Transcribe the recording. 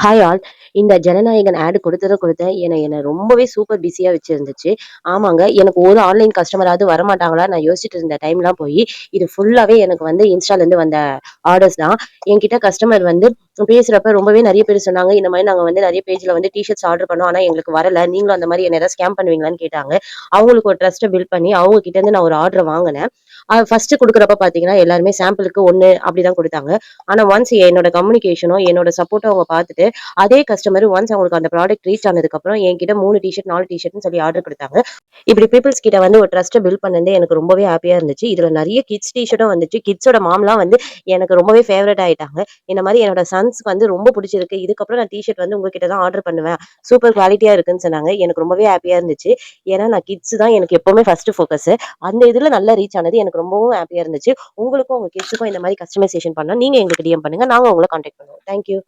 Hi all. இந்த Jananayagan add கொடுத்தேன். என்ன ரொம்பவே சூப்பர் பிஸியா வச்சிருந்துச்சு. ஆமாங்க. எனக்கு ஒரு ஆன்லைன் கஸ்டமராவது வரமாட்டாங்களா? நான் யோசிச்சுட்டு இருந்த டைம்லாம் போயி, இது ஃபுல்லாவே எனக்கு வந்து இன்ஸ்டாலேருந்து வந்த ஆர்டர்ஸ் தான். என்கிட்ட கஸ்டமர் வந்து பேசுறப்ப ரொம்பவே நெறைய பேர் சொன்னாங்க. இந்த மாரி நாங்க வந்து நெறைய பேஜ்ல வந்து டீ ஷர்ட்ஸ் ஆர்டர் பண்ணோம். ஆனா எங்களுக்கு வரல. நீங்களும் அந்த மாரி என்ன ஏதாவது ஸ்கேம் பண்ணுவீங்களான்னு கேட்டாங்க. அவங்களுக்கு ஒரு ட்ரஸ்ட்ட பில்ட் பண்ணி அவங்க கிட்ட இருந்து நான் ஒரு ஆர்டர வாங்குனேன். ஃபர்ஸ்ட்டு குடுக்குறப்ப பார்த்தீங்கன்னா, எல்லாருமே சாம்பிளுக்கு 1 அப்படிதான் குடுத்தாங்க. ஆனா ஒன்ஸ் என்னோட கம்யூனிகேஷனும், என்னோட சப்போர்ட்டும் அவங்க பார்த்துட்டு அதே கஸ்டமர் ஒன்ஸ் அவங்களுக்கு அந்த ப்ராடக்ட் ரீச் ஆனதுக்கப்புறம் என்கிட்ட 3 டீ ஷர்ட், 4 டீ ஷர்ட்ன்னு சொல்லி ஆர்டர் குடுத்தாங்க. இப்படி பீப்பிள்ஸ் கிட்ட வந்து ஒரு ட்ரஸ்ட்ட பில்ட் பண்ணது எனக்கு ரொம்பவே ஹேப்பியா இருந்துச்சு. இதுல நெறைய கிட்ஸ் டீ ஷர்ட்டும் வந்துச்சு. கிட்ஸோட மாம்லாம் வந்து எனக்கு ரொம்பவே ஃபேவரைட் ஆயிட்டாங்க. இந்த மாரி என்னோட சன்ஸ்க்கு வந்து ரொம்ப புடிச்சிருக்கு. இதுக்கப்புறம் நான் டீ ஷர்ட் வந்து உங்க கிட்ட தான் ஆர்டர் பண்ணுவேன். சூப்பர் குவாலிட்டியா இருக்குன்னு சொன்னாங்க. எனக்கு ரொம்பவே ஹேப்பியா இருந்துச்சு. ஏன்னா நான் கிட்ஸ் தான் எனக்கு எப்பவுமே ஃபர்ஸ்ட் ஃபோக்கஸு. அந்த இதுல நல்லா ரீச் ஆனது எனக்கு ரொம்பவும் ஹேப்பியா இருந்துச்சு. உங்களுக்கும் உங்க கிட்ஸுக்கும் இந்த மாரி கஸ்டமைசேஷன் பண்ணா நீங்க எங்களுக்கு டிஎம் பண்ணுங்க. நாங்க உங்கள கான்டாக்ட் பண்ணுவோம். Thank you.